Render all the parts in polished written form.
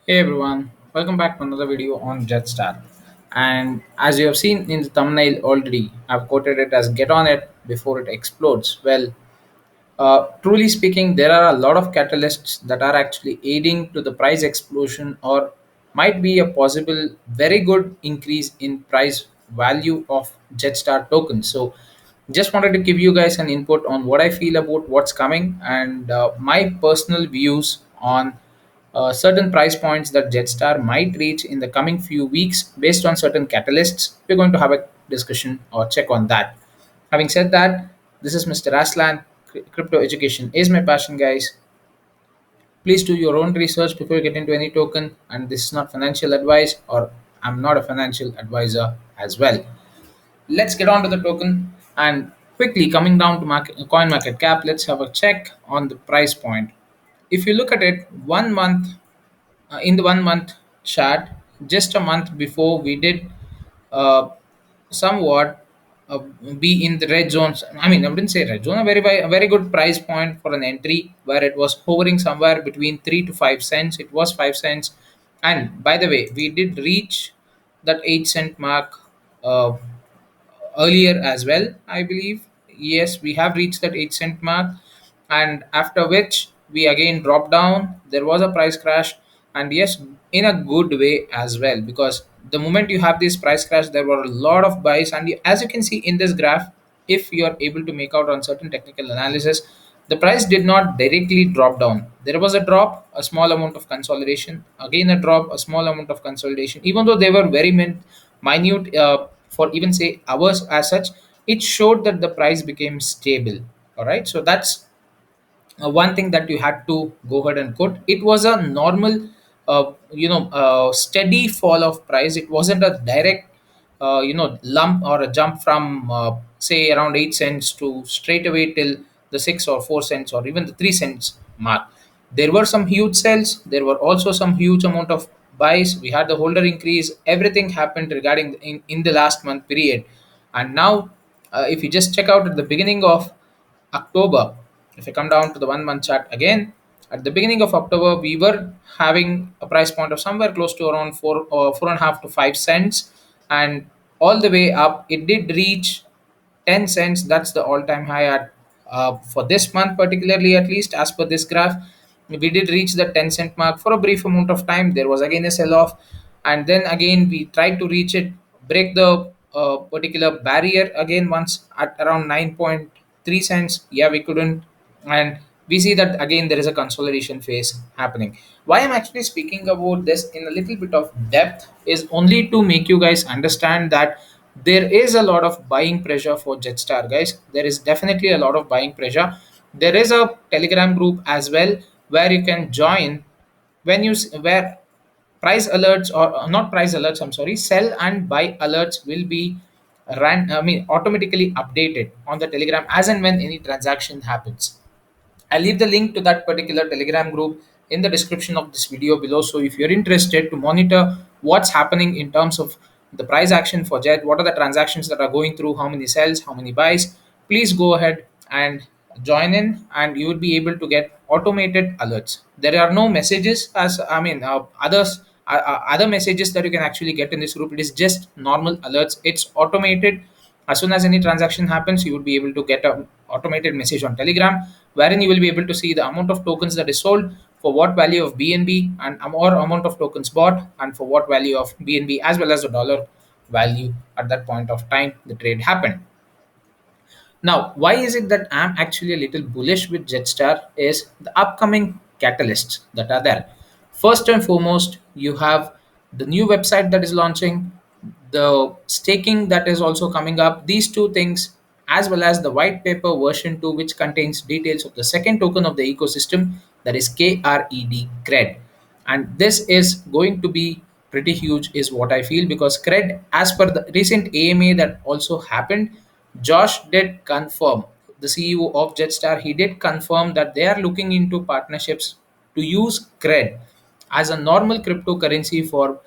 Hey everyone, welcome back to another video on JEDSTAR. And as you have seen in the thumbnail already, I've quoted it as get on it before it explodes. Well, truly speaking, there are a lot of catalysts that are actually aiding to the price explosion or might be a possible very good increase in price value of JETSTAR tokens. So, just wanted to give you guys an input on what I feel about what's coming and my personal views on certain price points that JETSTAR might reach in the coming few weeks based on certain catalysts. We're going to have a discussion or check on that. Having said that, this is Mr. Aslan. Crypto education is my passion, guys. Please do your own research before you get into any token. And this is not financial advice, or I'm not a financial advisor as well. Let's get on to the token and quickly coming down to coin market cap. Let's have a check on the price point. If you look at it, 1 month in the 1 month chart, just a month before we did uh, somewhat be in the red zones. I mean, I wouldn't say red zone, a very good price point for an entry where it was hovering somewhere between 3 to 5 cents. It was 5 cents, and by the way, we did reach that 8 cent mark uh, earlier as well, I believe. Yes, we have reached that 8 cent mark, and after which we again dropped down. There was a price crash, and yes, in a good way as well, because the moment you have this price crash, there were a lot of buys, and as you can see in this graph, if you are able to make out on certain technical analysis, the price did not directly drop down. There was a drop, a small amount of consolidation, again a drop, a small amount of consolidation. Even though they were very minute for even say hours as such, it showed that the price became stable. All right, so that's one thing that you had to go ahead and quote. It was a normal steady fall of price. It wasn't a direct lump or a jump from say around 8 cents to straight away till the 6 or 4 cents or even the 3 cents mark. There were some huge sells, there were also some huge amount of buys. We had the holder increase, everything happened regarding in the last month period. And now if you just check out at the beginning of October, if I come down to the 1 month chart again, at the beginning of October, we were having a price point of somewhere close to around 4.5 to 5 cents, and all the way up, it did reach 10 cents. That's the all-time high at for this month, particularly at least as per this graph. We did reach the 10 cent mark for a brief amount of time. There was again a sell-off, and then again we tried to reach it, break the particular barrier again once at around 9.3 cents. Yeah, we couldn't, and we see that again there is a consolidation phase happening. Why I'm actually speaking about this in a little bit of depth is only to make you guys understand that there is a lot of buying pressure for Jetstar, guys. There is definitely a lot of buying pressure. There is a Telegram group as well where you can join when where price alerts, or not price alerts, I'm sorry, sell and buy alerts will be automatically updated on the Telegram as and when any transaction happens. I'll leave the link to that particular Telegram group in the description of this video below. So if you're interested to monitor what's happening in terms of the price action for Jet, what are the transactions that are going through, how many sells, how many buys, please go ahead and join in, and you will be able to get automated alerts. There are no messages as other messages that you can actually get in this group. It is just normal alerts. It's automated. As soon as any transaction happens, you will be able to get a automated message on Telegram, wherein you will be able to see the amount of tokens that is sold, for what value of BNB, and or amount of tokens bought, and for what value of BNB, as well as the dollar value at that point of time the trade happened. Now, why is it that I'm actually a little bullish with Jetstar is the upcoming catalysts that are there. First and foremost, you have the new website that is launching, the staking that is also coming up. These two things, as well as the white paper version 2, which contains details of the second token of the ecosystem, that is KRED, CRED. And this is going to be pretty huge, is what I feel, because CRED, as per the recent AMA that also happened, Josh did confirm, the CEO of Jetstar, he did confirm that they are looking into partnerships to use CRED as a normal cryptocurrency for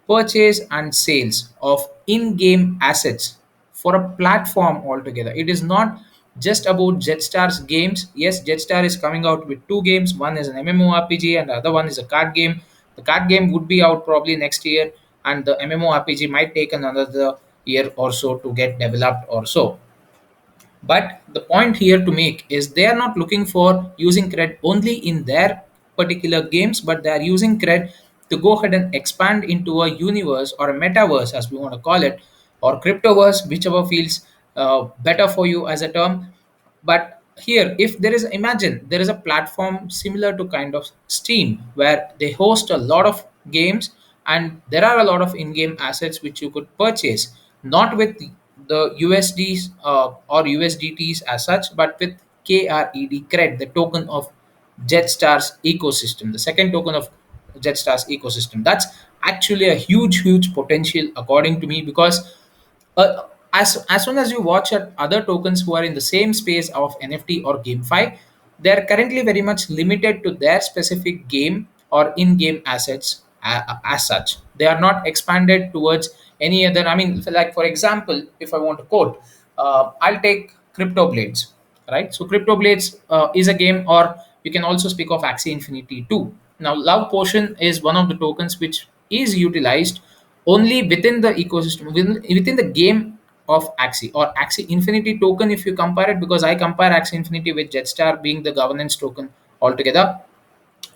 purchase and sales of in-game assets for a platform altogether. It is not just about Jetstar's games. Yes, Jetstar is coming out with two games. One is an MMORPG and the other one is a card game. The card game would be out probably next year, and the MMORPG might take another year or so to get developed or so. But the point here to make is they are not looking for using cred only in their particular games, but they are using cred to go ahead and expand into a universe or a metaverse, as we want to call it, or cryptoverse, whichever feels better for you as a term. But here, if there is, imagine there is a platform similar to kind of Steam where they host a lot of games, and there are a lot of in-game assets which you could purchase, not with the USDs or USDTs as such, but with KRED, the token of JEDSTAR's ecosystem, the second token of JEDSTAR's ecosystem. That's actually a huge potential, according to me, because as soon as you watch at other tokens who are in the same space of NFT or GameFi, they are currently very much limited to their specific game or in-game assets as such. They are not expanded towards any other. I mean, like for example, if I want to quote, I'll take Crypto Blades, right? So Crypto Blades is a game, or you can also speak of Axie Infinity too. Now, Love Potion is one of the tokens which is utilized only within the ecosystem, within the game of Axie or Axie Infinity token. If you compare it, because I compare Axie Infinity with Jetstar being the governance token altogether,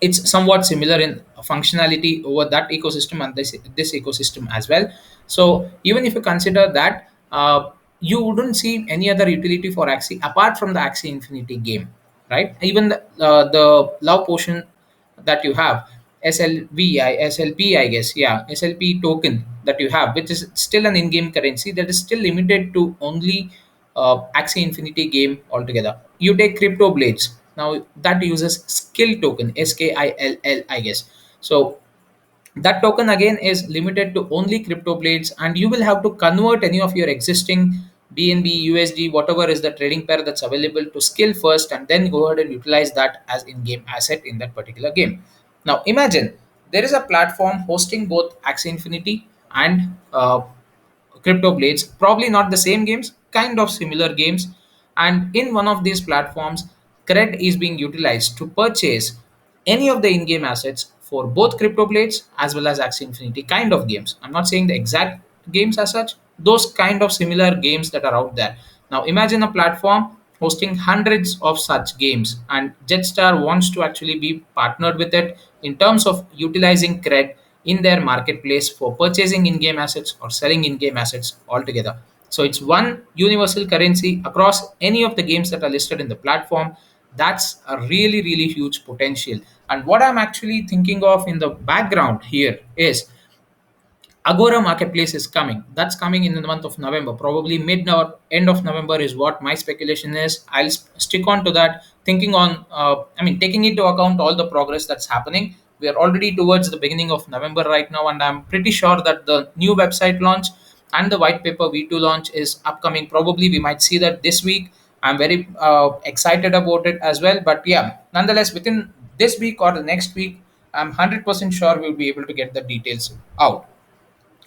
it's somewhat similar in functionality over that ecosystem and this ecosystem as well. So even if you consider that, you wouldn't see any other utility for Axie apart from the Axie Infinity game, right? Even the Love Potion that you have, SLP, I guess, yeah, SLP token that you have, which is still an in-game currency that is still limited to only Axie Infinity game altogether. You take Crypto Blades. Now that uses skill token, SKILL, I guess. So that token again is limited to only Crypto Blades, and you will have to convert any of your existing BNB, USD, whatever is the trading pair that's available, to skill first, and then go ahead and utilize that as in-game asset in that particular game. Now imagine there is a platform hosting both Axie Infinity and Crypto Blades, probably not the same games, kind of similar games. And in one of these platforms, cred is being utilized to purchase any of the in-game assets for both Crypto Blades as well as Axie Infinity kind of games. I'm not saying the exact games as such, those kind of similar games that are out there. Now imagine a platform hosting hundreds of such games, and Jetstar wants to actually be partnered with it in terms of utilizing cred in their marketplace for purchasing in-game assets or selling in-game assets altogether. So it's one universal currency across any of the games that are listed in the platform. That's a really huge potential. And what I'm actually thinking of in the background here is Agora Marketplace is coming. That's coming in the month of November, probably mid or end of November is what my speculation is. I'll stick on to that, thinking on, taking into account all the progress that's happening. We are already towards the beginning of November right now, and I'm pretty sure that the new website launch and the white paper V2 launch is upcoming. Probably we might see that this week. I'm very excited about it as well. But yeah, nonetheless, within this week or the next week, I'm 100% sure we'll be able to get the details out.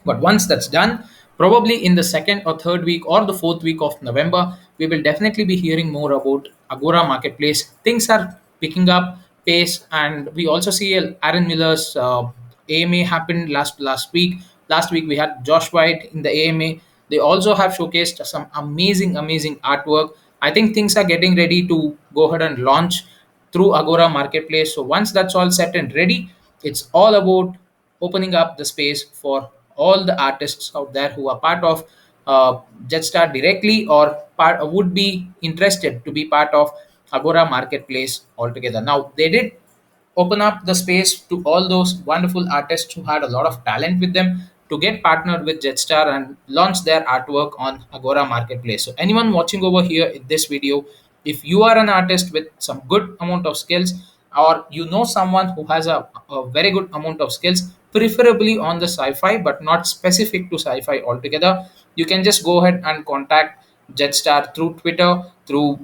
But once that's done, probably in the second or third week or the fourth week of November, we will definitely be hearing more about Agora Marketplace. Things are picking up pace, and we also see Aaron Miller's AMA happened last week. Last week we had Josh White in the AMA. They also have showcased some amazing artwork. I think things are getting ready to go ahead and launch through Agora Marketplace. So once that's all set and ready, it's all about opening up the space for all the artists out there who are part of Jetstar directly, or would be interested to be part of Agora Marketplace altogether. Now, they did open up the space to all those wonderful artists who had a lot of talent with them to get partnered with Jetstar and launch their artwork on Agora Marketplace. So anyone watching over here in this video, if you are an artist with some good amount of skills, or you know someone who has a very good amount of skills, preferably on the sci-fi but not specific to sci-fi altogether, you can just go ahead and contact Jetstar through Twitter, through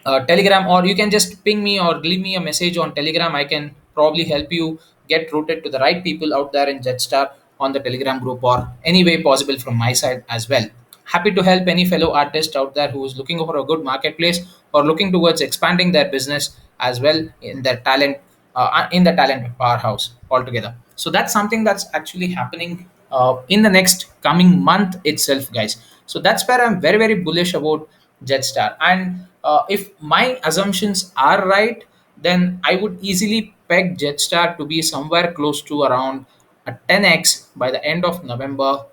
Telegram, or you can just ping me or leave me a message on Telegram. I can probably help you get routed to the right people out there in Jetstar on the Telegram group, or any way possible from my side as well. Happy to help any fellow artist out there who is looking for a good marketplace or looking towards expanding their business as well in their talent. in the talent powerhouse altogether. So that's something that's actually happening in the next coming month itself, guys. So that's where I'm very very bullish about Jetstar. And if my assumptions are right, then I would easily peg Jetstar to be somewhere close to around a 10x by the end of November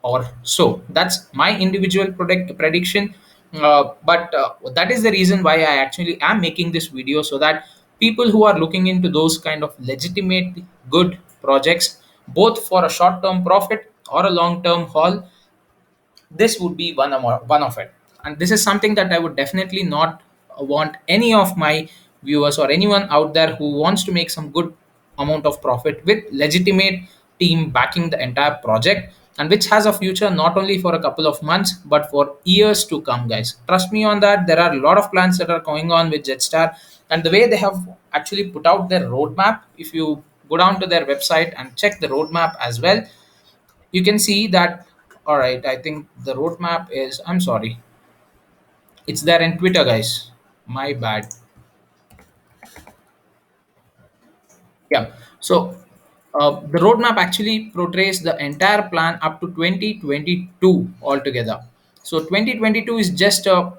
or so. That's my individual prediction. But that is the reason why I actually am making this video, so that people who are looking into those kind of legitimate good projects, both for a short term profit or a long term haul, this would be one of it. And this is something that I would definitely not want any of my viewers or anyone out there who wants to make some good amount of profit with legitimate team backing the entire project, and which has a future not only for a couple of months but for years to come, guys. Trust me on that. There are a lot of plans that are going on with Jetstar, and the way they have actually put out their roadmap, if you go down to their website and check the roadmap as well, you can see that. All right, I think the roadmap is, I'm sorry, it's there in Twitter, guys. My bad. Yeah. So the roadmap actually portrays the entire plan up to 2022 altogether. So 2022 is just a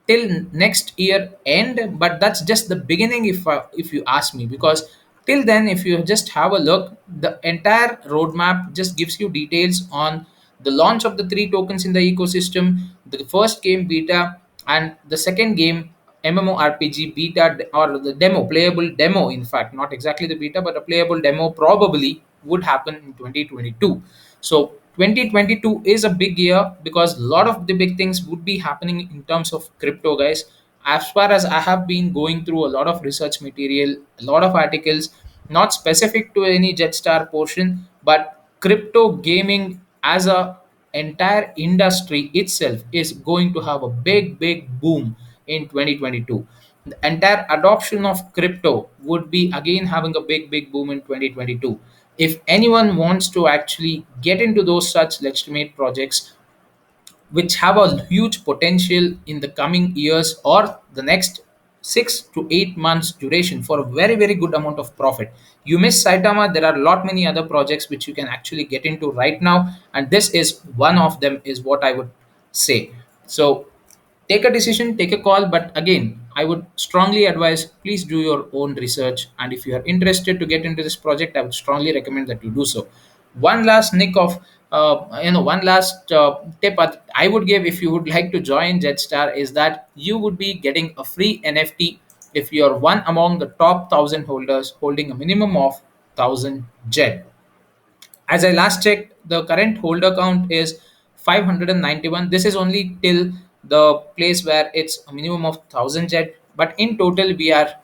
till next year end, but that's just the beginning, if you ask me. Because till then, if you just have a look, the entire roadmap just gives you details on the launch of the three tokens in the ecosystem, the first game beta, and the second game MMORPG beta, or the demo, playable demo, in fact, not exactly the beta, but a playable demo probably would happen in 2022. So 2022 is a big year because a lot of the big things would be happening in terms of crypto, guys. As far as I have been going through a lot of research material, a lot of articles, not specific to any Jetstar portion, but crypto gaming as a entire industry itself is going to have a big boom in 2022. The entire adoption of crypto would be again having a big boom in 2022. If anyone wants to actually get into those such legitimate projects which have a huge potential in the coming years or the next 6 to 8 months duration for a very good amount of profit, you miss Saitama. There are a lot many other projects which you can actually get into right now, and this is one of them, is what I would say. So take a decision, take a call, but again, I would strongly advise, please do your own research, and if you are interested to get into this project, I would strongly recommend that you do so. One last nick of one last tip I would give, if you would like to join Jetstar, is that you would be getting a free NFT if you are one among the top 1,000 holders holding a minimum of 1,000 JED. As I last checked, the current holder count is 591. This is only till the place where it's a minimum of 1,000 jet. But in total, we are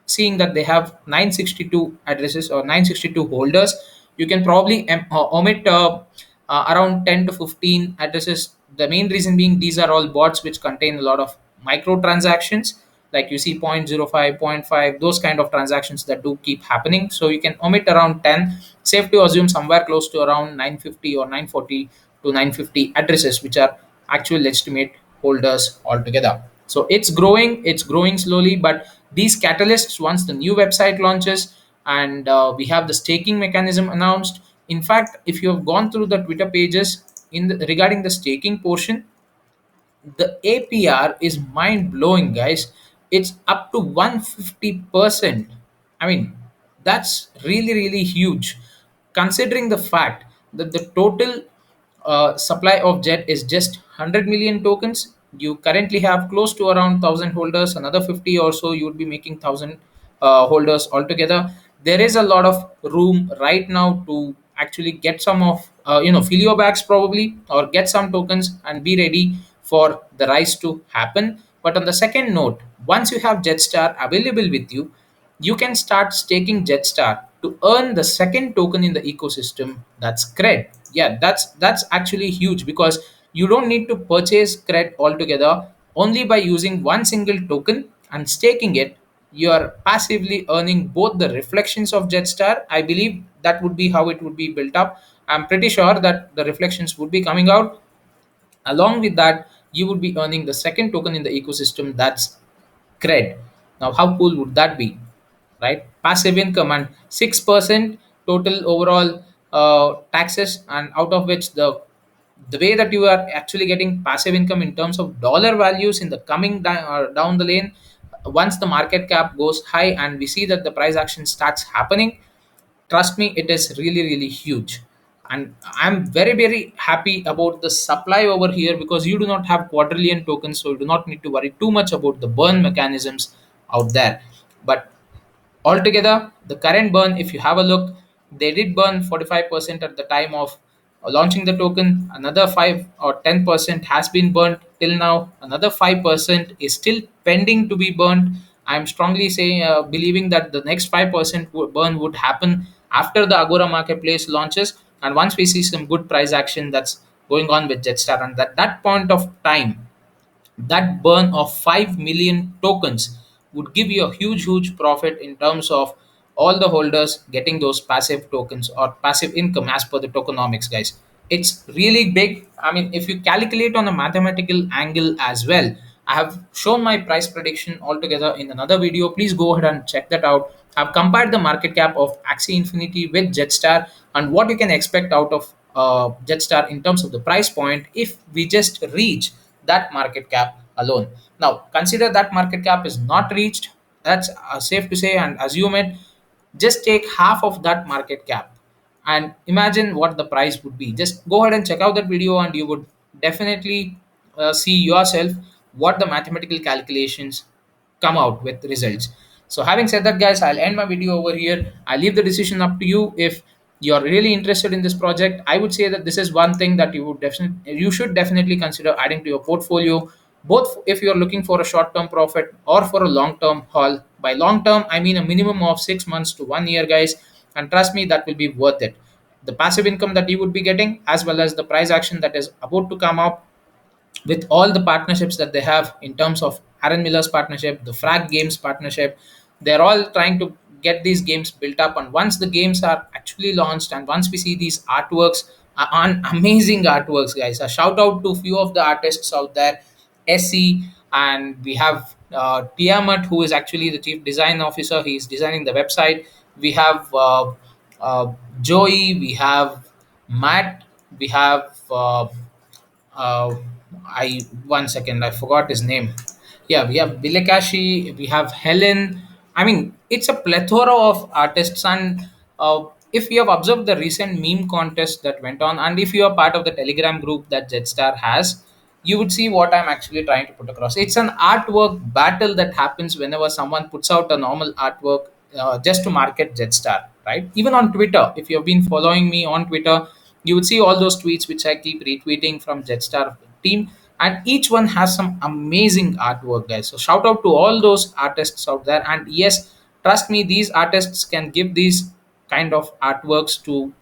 seeing that they have 962 addresses or 962 holders. You can probably omit around 10 to 15 addresses. The main reason being these are all bots which contain a lot of micro transactions, like you see zero point zero 0.05, zero point 0.5, those kind of transactions that do keep happening. So you can omit around 10. Safe to assume somewhere close to around 950 or 940 to 950 addresses which are actual legitimate holders altogether. So it's growing slowly, but these catalysts, once the new website launches and we have the staking mechanism announced. In fact, if you have gone through the Twitter pages regarding the staking portion, the APR is mind blowing, guys. It's up to 150%. I mean, that's really huge, considering the fact that the total supply of Jet is just 100 million tokens. You currently have close to around 1,000 holders, another 50 or so, you would be making 1,000 holders altogether. There is a lot of room right now to actually get some of filio bags probably, or get some tokens and be ready for the rise to happen. But on the second note, once you have Jetstar available with you, you can start staking Jetstar to earn the second token in the ecosystem, that's cred. Yeah, that's actually huge, because you don't need to purchase cred altogether. Only by using one single token and staking it, you are passively earning both the reflections of Jetstar. I believe that would be how it would be built up. I'm pretty sure that the reflections would be coming out. Along with that, you would be earning the second token in the ecosystem, that's cred. Now, how cool would that be? right? Passive income and 6% total overall taxes, and out of which the way that you are actually getting passive income in terms of dollar values in the coming down the lane, once the market cap goes high and we see that the price action starts happening, trust me, it is really huge. And I'm very happy about the supply over here, because you do not have quadrillion tokens, so you do not need to worry too much about the burn mechanisms out there. But altogether, the current burn, if you have a look, they did burn 45% at the time of launching the token. Another 5 or 10% has been burnt till now. Another 5% is still pending to be burnt. I'm strongly saying, believing that the next 5% burn would happen after the Agora marketplace launches, and once we see some good price action that's going on with Jetstar, and at that point of time, that burn of 5 million tokens would give you a huge profit in terms of all the holders getting those passive tokens or passive income as per the tokenomics, guys. It's really big. I mean, if you calculate on a mathematical angle as well, I have shown my price prediction altogether in another video. Please go ahead and check that out. I've compared the market cap of Axie Infinity with Jetstar and what you can expect out of Jetstar in terms of the price point if we just reach that market cap alone. Now, consider that market cap is not reached. That's safe to say and assume it. Just take half of that market cap and imagine what the price would be. Just go ahead and check out that video, and you would definitely see yourself what the mathematical calculations come out with results. So having said that, guys, I'll end my video over here. I leave the decision up to you. If you're really interested in this project, I would say that this is one thing that you should definitely consider adding to your portfolio, both if you're looking for a short term profit or for a long term haul. By long term, I mean a minimum of 6 months to 1 year, guys, and trust me, that will be worth it. The passive income that you would be getting, as well as the price action that is about to come up, with all the partnerships that they have in terms of Aaron Miller's partnership, the Frag Games partnership. They're all trying to get these games built up. And once the games are actually launched, and once we see these artworks, on amazing artworks, guys. A shout out to few of the artists out there, SE, and we have Tiamat, who is actually the chief design officer. He's designing the website. We have uh, Joey, we have Matt, we have uh, I one second, I forgot his name. Yeah, we have Bilekashi, we have Helen. I mean, it's a plethora of artists, and if you have observed the recent meme contest that went on, and if you are part of the Telegram group that Jetstar has, you would see what I'm actually trying to put across. It's an artwork battle that happens whenever someone puts out a normal artwork just to market Jetstar, right? Even on Twitter, if you have been following me on Twitter, you would see all those tweets which I keep retweeting from Jetstar team, and each one has some amazing artwork, guys. So shout out to all those artists out there. And yes, trust me, these artists can give these kind of artworks to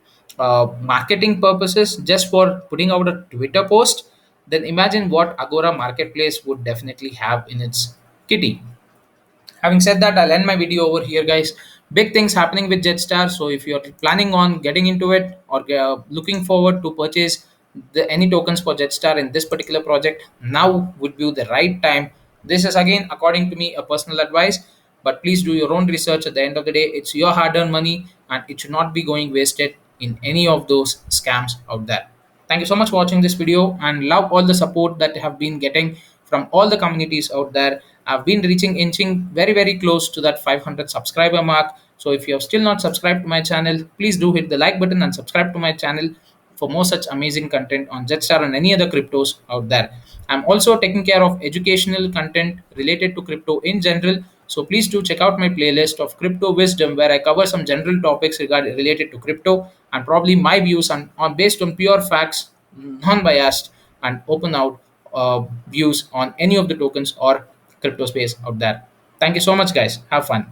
marketing purposes just for putting out a Twitter post. Then imagine what Agora Marketplace would definitely have in its kitty. Having said that, I'll end my video over here, guys. Big things happening with Jetstar. So if you're planning on getting into it, or looking forward to purchase any tokens for Jetstar in this particular project, now would be the right time. This is again, according to me, a personal advice. But please do your own research. At the end of the day, it's your hard-earned money, and it should not be going wasted in any of those scams out there. Thank you so much for watching this video, and love all the support that I have been getting from all the communities out there. I've been inching very close to that 500 subscriber mark. So if you have still not subscribed to my channel, please do hit the like button and subscribe to my channel for more such amazing content on Jetstar and any other cryptos out there. I'm also taking care of educational content related to crypto in general. So please do check out my playlist of crypto wisdom, where I cover some general topics related to crypto, and probably my views on based on pure facts, non-biased, and open out views on any of the tokens or crypto space out there. Thank you so much, guys. Have fun.